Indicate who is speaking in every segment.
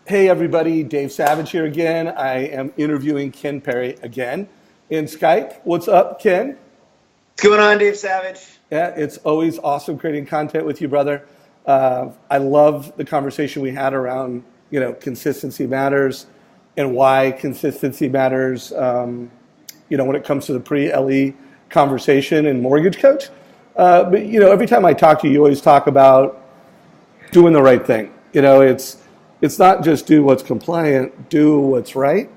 Speaker 1: Hey everybody, Dave Savage here again. I am interviewing Ken Perry again in Skype. What's up, Ken?
Speaker 2: What's going on, Dave Savage?
Speaker 1: Yeah, it's always awesome creating content with you, brother. I love the conversation we had around, consistency matters and why consistency matters, when it comes to the pre-LE conversation and mortgage coach. But every time I talk to you, you always talk about doing the right thing. It's not just do what's compliant, do what's right.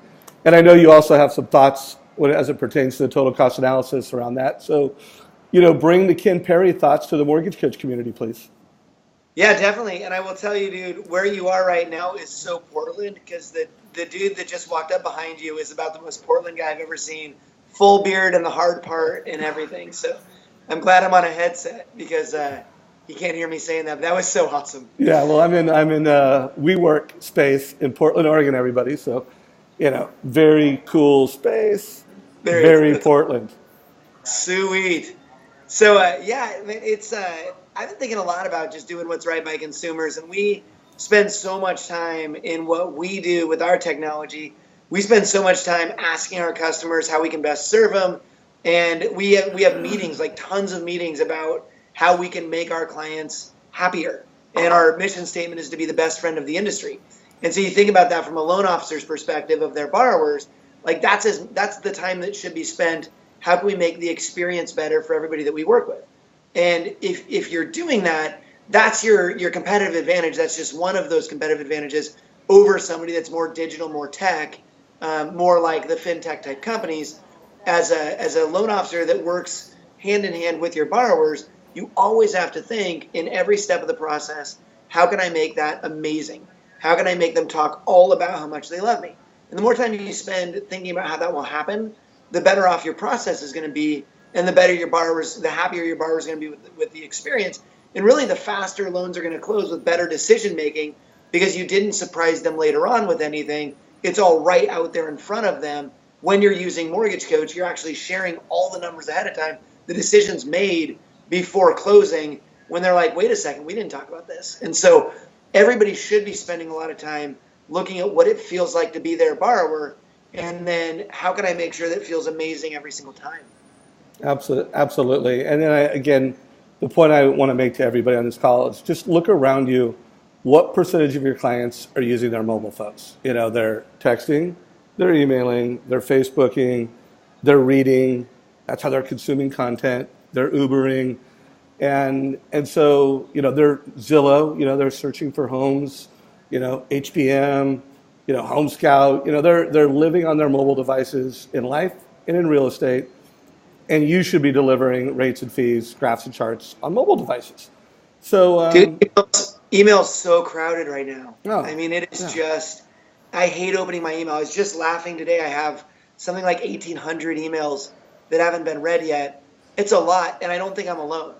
Speaker 1: And I know you also have some thoughts as it pertains to the total cost analysis around that. So, bring the Ken Perry thoughts to the mortgage coach community, please.
Speaker 2: Yeah, definitely. And I will tell you, dude, where you are right now is so Portland because the dude that just walked up behind you is about the most Portland guy I've ever seen. Full beard and the hard part and everything. So I'm glad I'm on a headset because you can't hear me saying that. But that was so awesome.
Speaker 1: Yeah, well, I'm in WeWork space in Portland, Oregon, everybody. So, very cool space, very
Speaker 2: That's
Speaker 1: Portland.
Speaker 2: sweet. So yeah, man, it's I've been thinking a lot about just doing what's right by consumers, and we spend so much time in what we do with our technology. We spend so much time asking our customers how we can best serve them, and we have meetings, like tons of meetings about how we can make our clients happier. And our mission statement is to be the best friend of the industry. And so you think about that from a loan officer's perspective of their borrowers, like that's the time that should be spent. How can we make the experience better for everybody that we work with? And if you're doing that, that's your competitive advantage. That's just one of those competitive advantages over somebody that's more digital, more tech, more like the fintech type companies. As a loan officer that works hand in hand with your borrowers, you always have to think in every step of the process, how can I make that amazing? How can I make them talk all about how much they love me? And the more time you spend thinking about how that will happen, the better off your process is going to be, and the better your borrowers, the happier your borrowers are going to be with the experience. And really, the faster loans are going to close with better decision making because you didn't surprise them later on with anything. It's all right out there in front of them. When you're using Mortgage Coach, you're actually sharing all the numbers ahead of time, the decisions made before closing when they're like, wait a second, we didn't talk about this. And so everybody should be spending a lot of time looking at what it feels like to be their borrower, and then how can I make sure that it feels amazing every single time?
Speaker 1: Absolutely, absolutely. And then again, the point I want to make to everybody on this call is just look around you. What percentage of your clients are using their mobile phones? They're texting, they're emailing, they're Facebooking, they're reading. That's how they're consuming content. They're Ubering, and so they're Zillow. They're searching for homes. HPM. Home Scout. They're living on their mobile devices in life and in real estate, and you should be delivering rates and fees, graphs and charts on mobile devices. So,
Speaker 2: Dude, email's so crowded right now. I
Speaker 1: oh,
Speaker 2: mean, it is
Speaker 1: yeah,
Speaker 2: just, I hate opening my email. I was just laughing today. I have something like 1,800 emails that haven't been read yet. It's a lot, and I don't think I'm alone.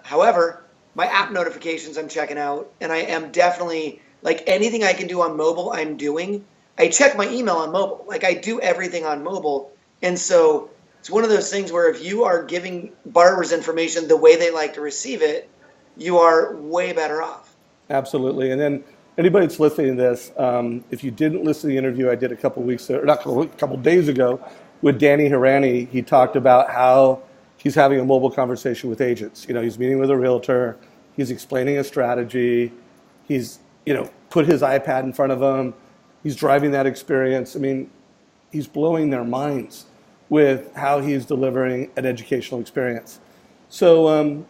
Speaker 2: However, my app notifications I'm checking out, and I am definitely, like anything I can do on mobile, I'm doing. I check my email on mobile. Like I do everything on mobile. And so it's one of those things where if you are giving borrowers information the way they like to receive it, you are way better off.
Speaker 1: absolutely. And then anybody that's listening to this, if you didn't listen to the interview I did a couple weeks, or not a couple days ago, with Danny Hirani, he talked about how he's having a mobile conversation with agents. He's meeting with a realtor, he's explaining a strategy, he's put his iPad in front of them, he's driving that experience. I mean, he's blowing their minds with how he's delivering an educational experience. So,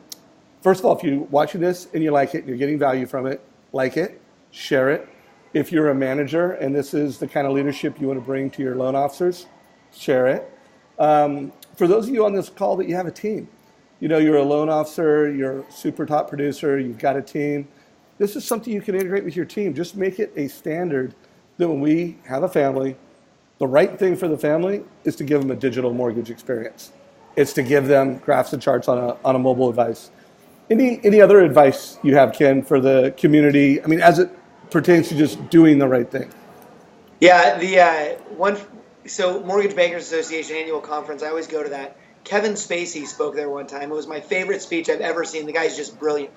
Speaker 1: first of all, if you're watching this and you like it, and you're getting value from it, like it, share it. If you're a manager and this is the kind of leadership you want to bring to your loan officers, share it. For those of you on this call that you have a team, you're a loan officer, you're a super top producer, you've got a team. This is something you can integrate with your team. Just make it a standard that when we have a family, the right thing for the family is to give them a digital mortgage experience. It's to give them graphs and charts on a mobile device. Any other advice you have, Ken, for the community? I mean, as it pertains to just doing the right thing.
Speaker 2: Yeah, the one, so Mortgage Bankers Association annual conference, I always go to that. Kevin Spacey spoke there one time. It was my favorite speech I've ever seen. The guy's just brilliant.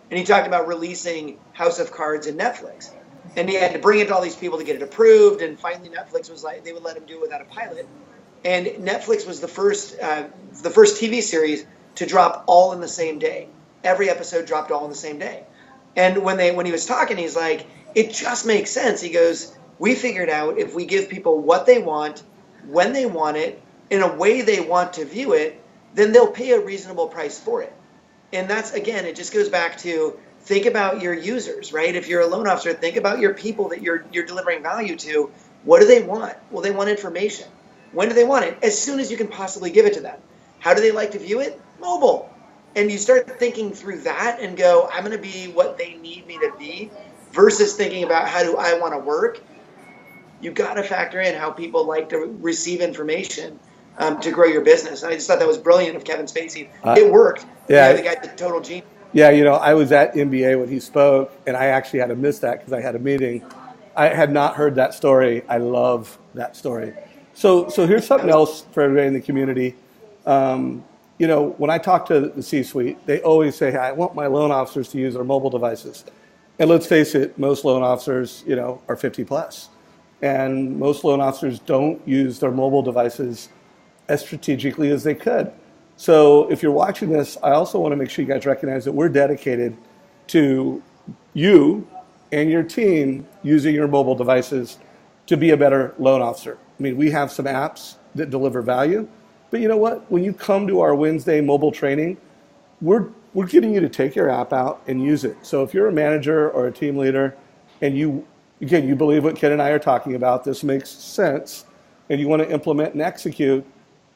Speaker 2: And he talked about releasing House of Cards and Netflix. And he had to bring it to all these people to get it approved. And finally, Netflix was like, they would let him do it without a pilot. And Netflix was the first TV series to drop all in the same day. Every episode dropped all in the same day. And when he was talking, he's like, it just makes sense. He goes, we figured out if we give people what they want, when they want it, in a way they want to view it, then they'll pay a reasonable price for it. And that's, again, it just goes back to think about your users, right? If you're a loan officer, think about your people that you're delivering value to. What do they want? Well, they want information. When do they want it? As soon as you can possibly give it to them. How do they like to view it? Mobile. And you start thinking through that and go, I'm going to be what they need me to be, versus thinking about how do I want to work. You've got to factor in how people like to receive information to grow your business. And I just thought that was brilliant of Kevin Spacey. It worked.
Speaker 1: Yeah.
Speaker 2: The guy's a total genius.
Speaker 1: Yeah, I was at NBA when he spoke, and I actually had to miss that because I had a meeting. I had not heard that story. I love that story. So here's something else for everybody in the community. When I talk to the C-suite, they always say, I want my loan officers to use their mobile devices. And let's face it, most loan officers, are 50 plus. And most loan officers don't use their mobile devices as strategically as they could. So if you're watching this, I also want to make sure you guys recognize that we're dedicated to you and your team using your mobile devices to be a better loan officer. I mean, we have some apps that deliver value, but you know what? When you come to our Wednesday mobile training, we're getting you to take your app out and use it. So if you're a manager or a team leader and you believe what Ken and I are talking about, this makes sense, and you want to implement and execute,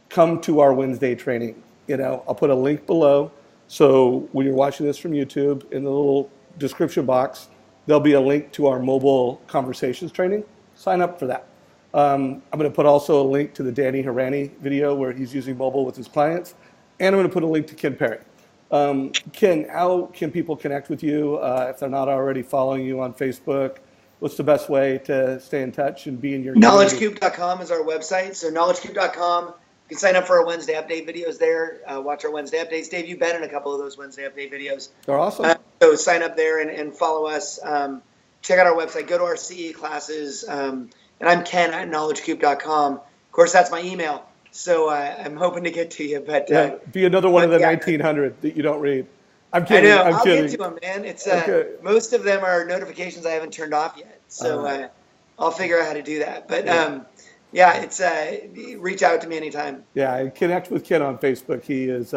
Speaker 1: come to our Wednesday training. I'll put a link below. So when you're watching this from YouTube, in the little description box, there'll be a link to our mobile conversations training. Sign up for that. I'm going to put also a link to the Danny Harani video where he's using mobile with his clients. And I'm going to put a link to Ken Perry. Ken, how can people connect with you if they're not already following you on Facebook? What's the best way to stay in touch and be in your community?
Speaker 2: KnowledgeCube.com is our website. So KnowledgeCube.com. You can sign up for our Wednesday update videos there. Watch our Wednesday updates. Dave, you've been in a couple of those Wednesday update videos.
Speaker 1: They're awesome.
Speaker 2: So sign up there and follow us. Check out our website. Go to our CE classes. And I'm Ken at KnowledgeCube.com. Of course, that's my email. So I'm hoping to get to you. But
Speaker 1: be another one of the 1900 that you don't read. I'm kidding.
Speaker 2: I know.
Speaker 1: I'm kidding.
Speaker 2: Get to them, man. It's most of them are notifications I haven't turned off yet. So I'll figure out how to do that. But it's reach out to me anytime.
Speaker 1: Yeah, and connect with Ken on Facebook. He is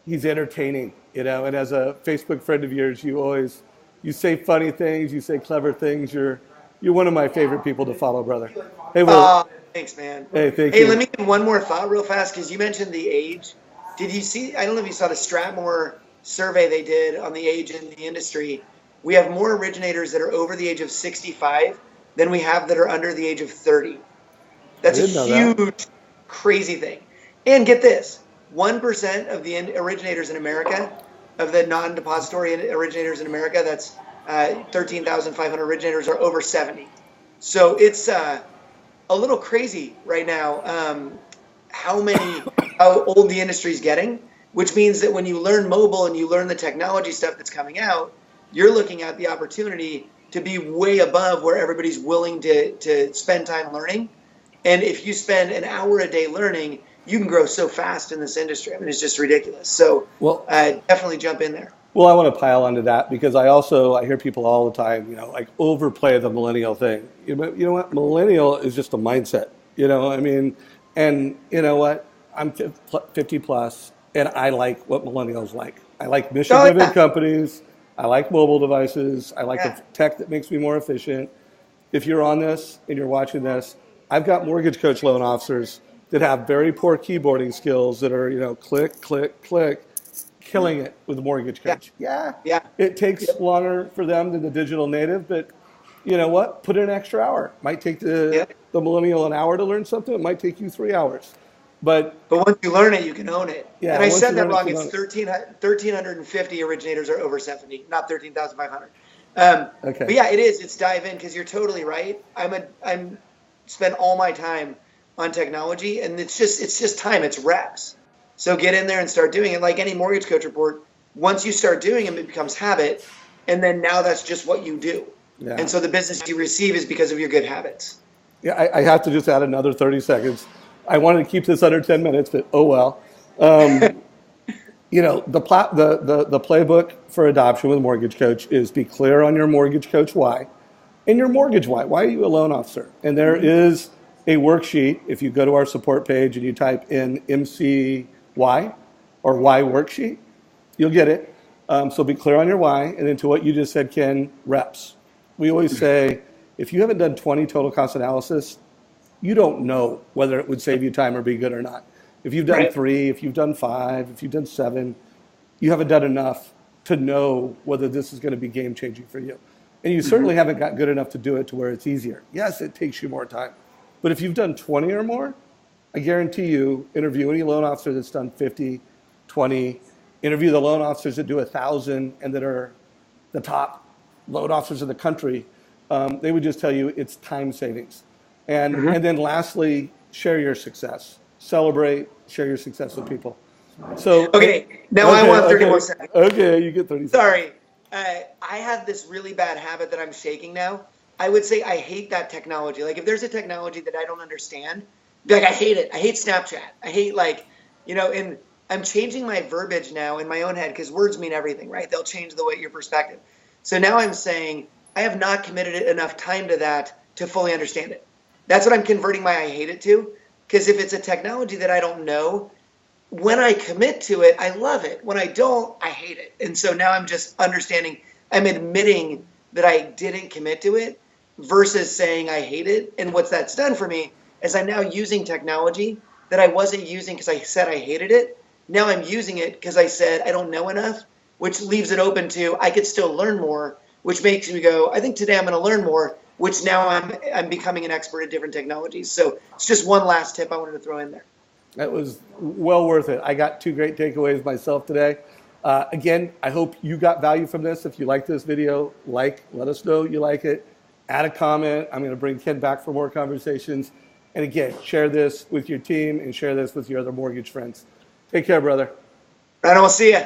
Speaker 1: he's entertaining, and as a Facebook friend of yours, you say funny things, you say clever things. You're one of my favorite people to follow, brother. Hey, well,
Speaker 2: thanks, man.
Speaker 1: Hey, thank you.
Speaker 2: Hey, let me give one more thought real fast because you mentioned the age. Did you see? I don't know if you saw the Stratmore survey they did on the age in the industry. We have more originators that are over the age of 65 than we have that are under the age of 30. That's a huge, crazy thing. And get this, 1% of the originators in America, of the non-depository originators in America, that's 13,500 originators, are over 70. So it's a little crazy right now how old the industry is getting, which means that when you learn mobile and you learn the technology stuff that's coming out, you're looking at the opportunity to be way above where everybody's willing to spend time learning. And if you spend an hour a day learning, you can grow so fast in this industry. I mean, it's just ridiculous. So definitely jump in there.
Speaker 1: Well, I want to pile onto that because I hear people all the time, overplay the millennial thing. You know what? Millennial is just a mindset. And you know what? I'm 50 plus, and I like what millennials like. I like mission-driven companies. I like mobile devices. I like the tech that makes me more efficient. If you're on this and you're watching this, I've got Mortgage Coach loan officers that have very poor keyboarding skills that are, click, click, click, killing it with the Mortgage Coach. Yeah. It takes longer for them than the digital native, but you know what? Put in an extra hour. Might take the millennial an hour to learn something. It might take you 3 hours. But
Speaker 2: once you learn it, you can own it.
Speaker 1: Yeah,
Speaker 2: and I said that wrong. It's 1,350 originators are over 70, not 13,500.
Speaker 1: Okay.
Speaker 2: But yeah, it is. It's dive in because you're totally right. I'm spend all my time on technology, and it's just time. It's reps. So get in there and start doing it. Like any Mortgage Coach report, once you start doing them, it becomes habit, and then now that's just what you do.
Speaker 1: Yeah.
Speaker 2: And so the business you receive is because of your good habits.
Speaker 1: Yeah, I have to just add another 30 seconds. I wanted to keep this under 10 minutes, but oh well. The playbook for adoption with a mortgage coach is be clear on your mortgage coach why. And your mortgage why. Why are you a loan officer? And there is a worksheet. If you go to our support page and you type in MCY or Y worksheet, you'll get it. So be clear on your why. And then to what you just said, Ken, reps. We always say, if you haven't done 20 total cost analysis, you don't know whether it would save you time or be good or not. If you've done 3, if you've done 5, if you've done 7, you haven't done enough to know whether this is going to be game changing for you. And you certainly haven't got good enough to do it to where it's easier. Yes, it takes you more time. But if you've done 20 or more, I guarantee you, interview any loan officer that's done 50, 20, interview the loan officers that do 1,000 and that are the top loan officers in the country. They would just tell you it's time savings. And then lastly, share your success. Celebrate, share your success with people. So
Speaker 2: I want 30 more seconds.
Speaker 1: Okay, you get 30 seconds.
Speaker 2: Sorry. I have this really bad habit that I'm shaking now. I would say I hate that technology. Like if there's a technology that I don't understand, be like I hate it. I hate Snapchat. I hate and I'm changing my verbiage now in my own head because words mean everything, right? They'll change your perspective. So now I'm saying I have not committed enough time to that to fully understand it. That's what I'm converting my I hate it to. Because if it's a technology that I don't know, when I commit to it, I love it. When I don't, I hate it. And so now I'm just understanding, I'm admitting that I didn't commit to it versus saying I hate it. And what that's done for me is I'm now using technology that I wasn't using because I said I hated it. Now I'm using it because I said I don't know enough, which leaves it open to I could still learn more, which makes me go, I think today I'm going to learn more, which now I'm becoming an expert at different technologies. So it's just one last tip I wanted to throw in there.
Speaker 1: That was well worth it. I got 2 great takeaways myself today. Again, I hope you got value from this. If you like this video, let us know you like it. Add a comment. I'm going to bring Ken back for more conversations. And again, share this with your team and share this with your other mortgage friends. Take care, brother.
Speaker 2: All right, we'll see you.